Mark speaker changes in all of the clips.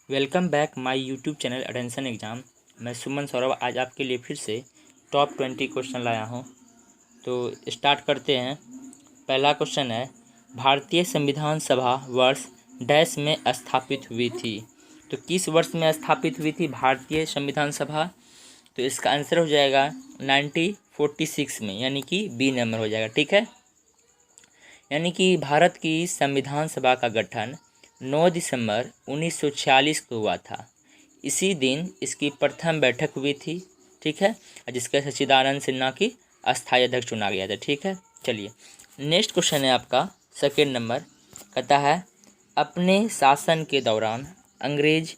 Speaker 1: Welcome back my YouTube channel attention exam. मैं सुमन सौरभ आज आपके लिए फिर से टॉप 20 क्वेश्चन लाया हूं। तो स्टार्ट करते हैं। पहला क्वेश्चन है, भारतीय संविधान सभा वर्ष डैश में स्थापित हुई थी। तो किस वर्ष में स्थापित हुई थी भारतीय संविधान सभा? तो इसका आंसर हो जाएगा 1946 में, यानी कि बी नंबर हो जाएगा। ठीक है, यानी कि भारत की संविधान सभा का गठन 9 दिसंबर 1946 को हुआ था। इसी दिन इसकी प्रथम बैठक हुई थी। ठीक है, जिसके सच्चिदानंद सिन्हा की अस्थायी अध्यक्ष चुना गया था। ठीक है, चलिए नेक्स्ट क्वेश्चन है आपका सेकेंड नंबर। कहता है, अपने शासन के दौरान अंग्रेज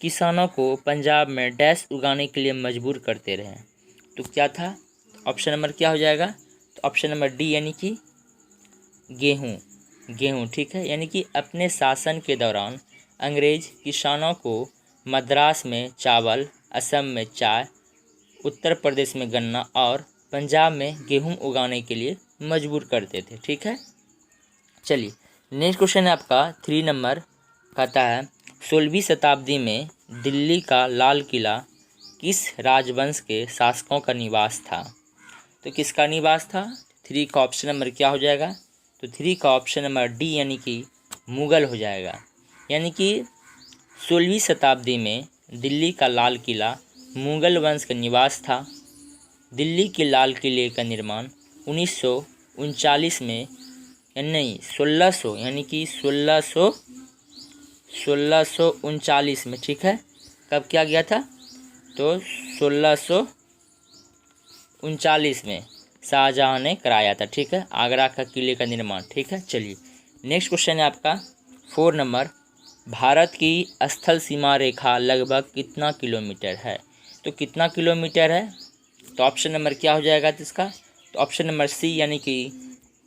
Speaker 1: किसानों को पंजाब में डैश उगाने के लिए मजबूर करते रहे। तो क्या था? ऑप्शन नंबर क्या हो जाएगा? तो ऑप्शन नंबर डी, यानी कि गेहूँ। ठीक है, यानी कि अपने शासन के दौरान अंग्रेज किसानों को मद्रास में चावल, असम में चाय, उत्तर प्रदेश में गन्ना और पंजाब में गेहूँ उगाने के लिए मजबूर करते थे। ठीक है, चलिए नेक्स्ट क्वेश्चन है आपका 3 नंबर। कहता है, 16वीं शताब्दी में दिल्ली का लाल किला किस राजवंश के शासकों का निवास था? तो किसका निवास था? 3 का ऑप्शन नंबर क्या हो जाएगा? तो 3 का ऑप्शन नंबर डी, यानी कि मुगल हो जाएगा। यानी कि 16वीं शताब्दी में दिल्ली का लाल किला मुगल वंश का निवास था। दिल्ली के लाल किले का निर्माण 1939 में, नहीं 1600, यानी कि 1639 में। ठीक है, कब किया गया था? तो 1639 में शाहजहां ने कराया था। ठीक है, आगरा का किले का निर्माण। ठीक है, चलिए नेक्स्ट क्वेश्चन है आपका 4 नंबर। भारत की स्थल सीमा रेखा लगभग कितना किलोमीटर है? तो कितना किलोमीटर है? तो ऑप्शन नंबर क्या हो जाएगा इसका? तो ऑप्शन नंबर सी, यानी कि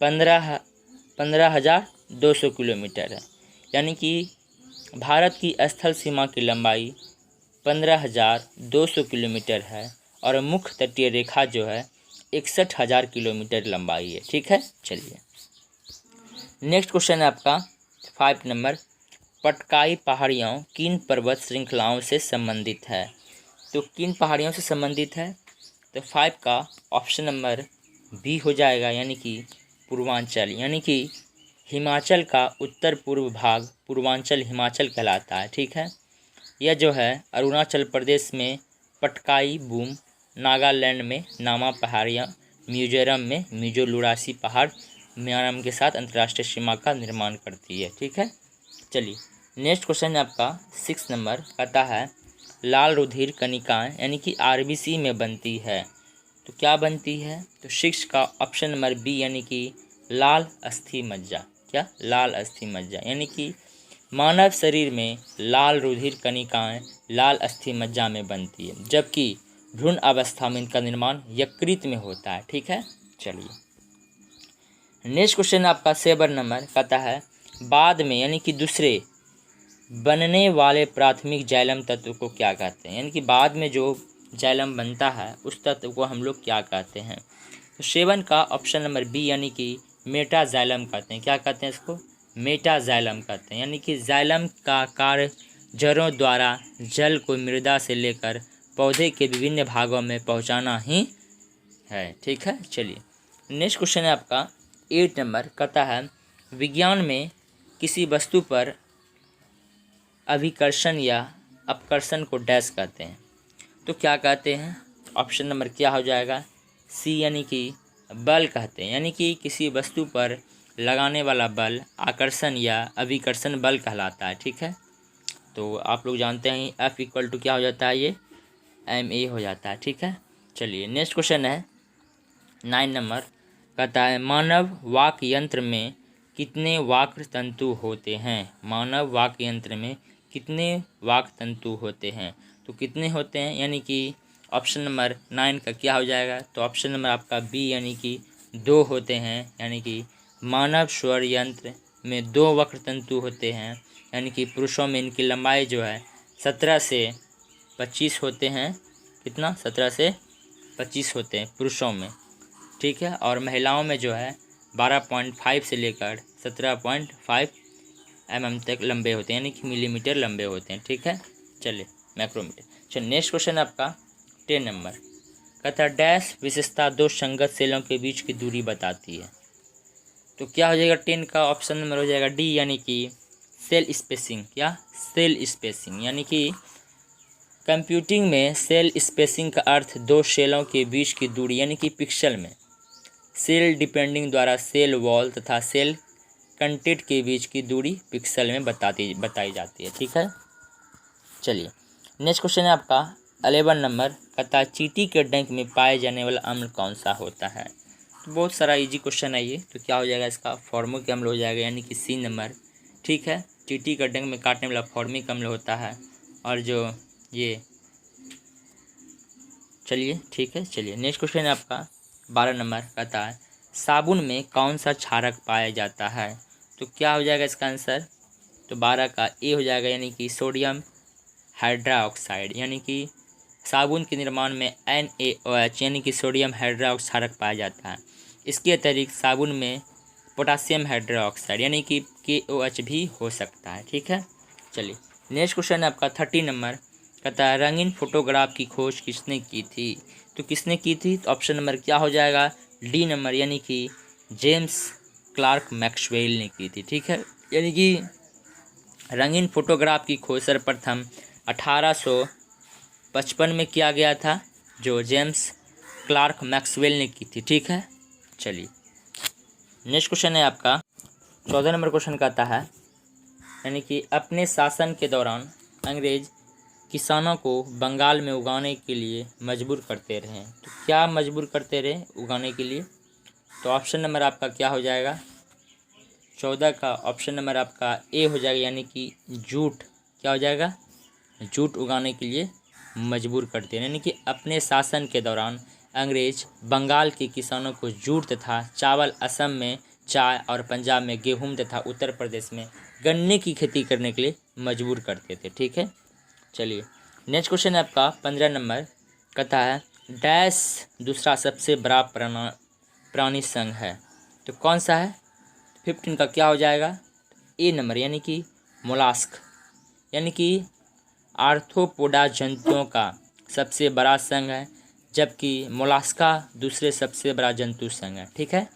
Speaker 1: 15,200 किलोमीटर है। यानी कि भारत की स्थल सीमा की लंबाई 15,200 किलोमीटर है और मुख्य तटीय रेखा जो है 61,000 किलोमीटर लंबाई है। ठीक है, चलिए नेक्स्ट क्वेश्चन है आपका 5 नंबर। पटकाई पहाड़ियों किन पर्वत श्रृंखलाओं से संबंधित है? तो किन पहाड़ियों से संबंधित है? तो 5 का ऑप्शन नंबर बी हो जाएगा, यानी कि पूर्वांचल। यानी कि हिमाचल का उत्तर पूर्व भाग पूर्वांचल हिमाचल कहलाता है। ठीक है, यह जो है अरुणाचल प्रदेश में पटकाई बूम, नागालैंड में नामा पहाड़ियाँ, मिजोरम में मिजो लुरासी पहाड़ म्यांमार के साथ अंतर्राष्ट्रीय सीमा का निर्माण करती है। ठीक है, चलिए नेक्स्ट क्वेश्चन है आपका 6 नंबर। कहता है, लाल रुधिर कणिकाएँ यानी कि आरबीसी में बनती है। तो क्या बनती है? तो 6 का ऑप्शन नंबर बी, यानी कि लाल अस्थि मज्जा। क्या? लाल अस्थि मज्जा, यानी कि मानव शरीर में लाल रुधिर कणिकाएँ लाल अस्थि मज्जा में बनती है, जबकि भ्रूण अवस्था में इनका निर्माण यकृत में होता है। ठीक है, चलिए नेक्स्ट क्वेश्चन आपका 7 नंबर। कहता है, बाद में यानी कि दूसरे बनने वाले प्राथमिक जाइलम तत्व को क्या कहते हैं? यानी कि बाद में जो जाइलम बनता है उस तत्व को हम लोग क्या कहते हैं? तो 7 का ऑप्शन नंबर बी, यानी कि मेटाजाइलम कहते हैं। क्या कहते हैं इसको? मेटाजाइलम कहते हैं। यानी कि जाइलम का कार्य जड़ों द्वारा जल को मृदा से लेकर पौधे के विभिन्न भागों में पहुंचाना ही है। ठीक है, चलिए नेक्स्ट क्वेश्चन है आपका 8 नंबर। कहता है, विज्ञान में किसी वस्तु पर अभिकर्षण या अपकर्षण को डैश कहते हैं। तो क्या कहते हैं? ऑप्शन नंबर क्या हो जाएगा? सी, यानी कि बल कहते हैं। यानी कि किसी वस्तु पर लगाने वाला बल आकर्षण या अभिकर्षण बल कहलाता है। ठीक है, तो आप लोग जानते हैं F इक्वल टू क्या हो जाता है? ये ma हो जाता है। ठीक है, चलिए नेक्स्ट क्वेश्चन है 9 नंबर। कहता है, मानव वाक यंत्र में कितने वाक तंतु होते हैं? मानव वाक यंत्र में कितने वाक तंतु होते हैं? तो कितने होते हैं? यानी कि ऑप्शन नंबर 9 का क्या हो जाएगा? तो ऑप्शन नंबर आपका बी, यानी कि 2 होते हैं। यानी कि मानव स्वर यंत्र में 2 वक्र तंतु होते हैं। यानी कि पुरुषों में इनकी लंबाई जो है 17 से 25 होते हैं। कितना? 17 से 25 होते हैं पुरुषों में। ठीक है, और महिलाओं में जो है 12.5 से लेकर 17.5 तक लंबे होते हैं, यानी कि मिलीमीटर लंबे होते हैं। ठीक है, चलिए माइक्रोमीटर। चलिए नेक्स्ट क्वेश्चन है आपका 10 नंबर। कहता है डैश विशेषता दो संगत सेलों के बीच की दूरी बताती है। तो क्या हो जाएगा 10 का ऑप्शन नंबर हो जाएगा डी, यानी कि सेल स्पेसिंग। क्या? सेल स्पेसिंग, यानी कि कंप्यूटिंग में सेल स्पेसिंग का अर्थ दो सेलों के बीच की दूरी यानी कि पिक्सल में सेल डिपेंडिंग द्वारा सेल वॉल तथा सेल कंटेंट के बीच की दूरी पिक्सल में बताई जाती है। ठीक है, चलिए नेक्स्ट क्वेश्चन है आपका 11 नंबर। कहता चींटी के डंक में पाए जाने वाला अम्ल कौन सा होता है। तो बहुत सारा इजी क्वेश्चन है ये। तो क्या हो जाएगा इसका फॉर्मिक अम्ल हो जाएगा, यानी कि सी नंबर। ठीक है, चींटी के डंक में काटने वाला फॉर्मिक अम्ल होता है। और जो ये चलिए ठीक है, चलिए नेक्स्ट क्वेश्चन है आपका 12 नंबर। कहता है साबुन में कौन सा क्षारक पाया जाता है। तो क्या हो जाएगा इसका आंसर, तो 12 का ए हो जाएगा, यानी कि सोडियम हाइड्रोक्साइड। यानी कि साबुन के निर्माण में NaOH यानी कि सोडियम हाइड्रोक्साइड क्षारक पाया जाता है। इसके अतिरिक्त साबुन में पोटासियम हाइड्रोक्साइड यानी कि KOH भी हो सकता है। ठीक है, चलिए नेक्स्ट क्वेश्चन है आपका 30 नंबर। कहता है रंगीन फोटोग्राफ की खोज किसने की थी। तो किसने की थी, तो ऑप्शन नंबर क्या हो जाएगा डी नंबर, यानी कि जेम्स क्लार्क मैक्सवेल ने की थी। ठीक है, यानी कि रंगीन फोटोग्राफ की खोज सर्वप्रथम 1855 में किया गया था, जो जेम्स क्लार्क मैक्सवेल ने की थी। ठीक है, चलिए नेक्स्ट क्वेश्चन है आपका 14 नंबर क्वेश्चन कहता है, यानी कि अपने शासन के दौरान अंग्रेज किसानों को बंगाल में उगाने के लिए मजबूर करते रहे। तो क्या मजबूर करते रहे उगाने के लिए, तो ऑप्शन नंबर आपका क्या हो जाएगा 14 का ऑप्शन नंबर आपका ए हो जाएगा, यानी कि जूट। क्या हो जाएगा, जूट उगाने के लिए मजबूर करते हैं। यानी कि अपने शासन के दौरान अंग्रेज बंगाल के किसानों को जूट तथा चावल, असम में चाय और पंजाब में गेहूं तथा उत्तर प्रदेश में गन्ने की खेती करने के लिए मजबूर करते थे। ठीक है, चलिए नेक्स्ट क्वेश्चन है आपका 15 नंबर। कहता है डैश दूसरा सबसे बड़ा प्राणी संघ है। तो कौन सा है, 15 का क्या हो जाएगा ए नंबर, यानी कि मोलास्क। यानी कि आर्थ्रोपोडा जंतुओं का सबसे बड़ा संघ है, जबकि मोलास्का दूसरे सबसे बड़ा जंतु संघ है। ठीक है,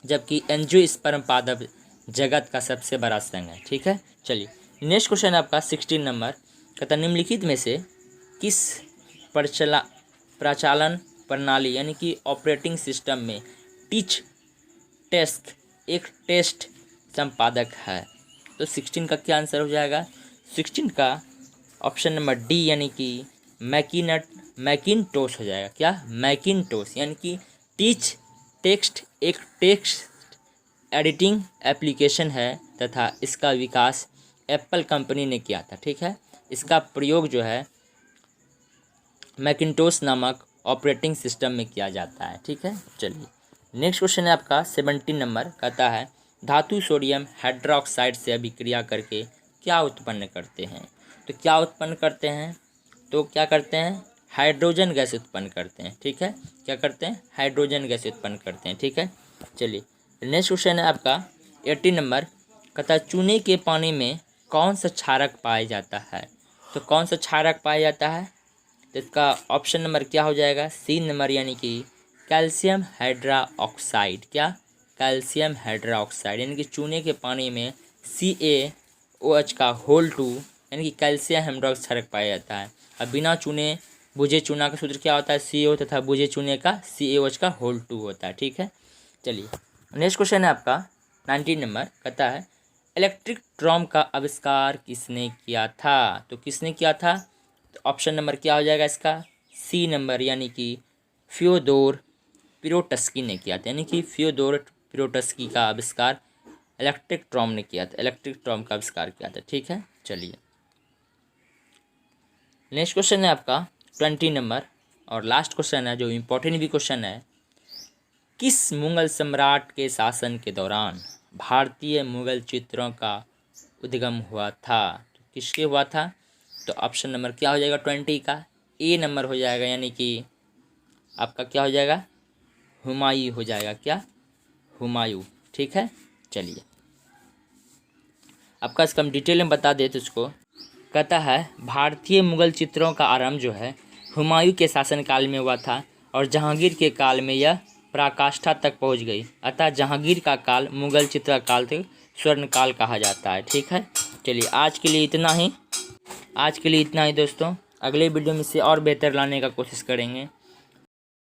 Speaker 1: जबकि एंजियोस्पर्म पादप जगत का सबसे बड़ा संघ है। ठीक है, चलिए नेक्स्ट क्वेश्चन है आपका 16 नंबर। कहता निम्नलिखित में से किस प्रचालन प्रणाली यानी कि ऑपरेटिंग सिस्टम में टीच टेस्ट एक टेस्ट संपादक है। तो 16 का क्या आंसर हो जाएगा, 16 का ऑप्शन नंबर डी, यानी कि मैकिनटोश हो जाएगा। क्या, मैकिनटोश, यानी कि टीच टेक्स्ट एक टेक्स्ट एडिटिंग एप्लीकेशन है तथा इसका विकास एप्पल कंपनी ने किया था। ठीक है, इसका प्रयोग जो है मैकिनटोश नामक ऑपरेटिंग सिस्टम में किया जाता है। ठीक है, चलिए नेक्स्ट क्वेश्चन है आपका 17 नंबर। कहता है धातु सोडियम हाइड्रोक्साइड से अभिक्रिया करके क्या उत्पन्न करते हैं। तो क्या उत्पन्न करते हैं, तो क्या करते हैं हाइड्रोजन गैस उत्पन्न करते हैं। ठीक है, क्या करते हैं हाइड्रोजन गैस उत्पन्न करते हैं। ठीक है, चलिए नेक्स्ट क्वेश्चन है आपका 18 नंबर। कहता है चूने के पानी में कौन सा क्षारक पाया जाता है। तो कौन सा क्षारक पाया जाता है, तो इसका ऑप्शन नंबर क्या हो जाएगा सी नंबर, यानी कि कैल्शियम हाइड्रोक्साइड। क्या, कैल्शियम हाइड्रोक्साइड, यानी कि चूने के पानी में CaOH का होल 2 यानी कि कैल्शियम हाइड्रोक्साइड क्षारक पाया जाता है। अब बिना चूने बुझे चूना का सूत्र क्या होता है CO तथा बुझे चूने का CaOH का होल 2 होता है। ठीक है, चलिए नेक्स्ट क्वेश्चन है आपका 19 नंबर। कहता है इलेक्ट्रिक ड्रम का आविष्कार किसने किया था। तो किसने किया था, तो ऑप्शन नंबर क्या हो जाएगा इसका सी नंबर, यानी कि फ्योदोर पिरोटस्की ने किया था। यानी कि फ्योदोर पिरोटस्की का आविष्कार इलेक्ट्रिक ड्रम ने किया था, इलेक्ट्रिक ड्रम का आविष्कार किया था। ठीक है, चलिए नेक्स्ट क्वेश्चन है आपका 20 नंबर और लास्ट क्वेश्चन है, जो इम्पोर्टेंट भी क्वेश्चन है। किस मुगल सम्राट के शासन के दौरान भारतीय मुगल चित्रों का उद्गम हुआ था। तो किसके हुआ था, तो ऑप्शन नंबर क्या हो जाएगा 20 का ए नंबर हो जाएगा, यानी कि आपका क्या हो जाएगा हुमायूं हो जाएगा। क्या, हुमायूं। ठीक है, चलिए आपका इसका हम डिटेल में बता देते उसको। कहता है भारतीय मुगल चित्रों का आरंभ जो है हुमायूं के शासनकाल में हुआ था और जहांगीर के काल में यह पराकाष्ठा तक पहुंच गई। अतः जहांगीर का काल मुगल चित्र काल से स्वर्ण काल कहा जाता है। ठीक है, चलिए आज के लिए इतना ही दोस्तों। अगले वीडियो में इससे और बेहतर लाने का कोशिश करेंगे।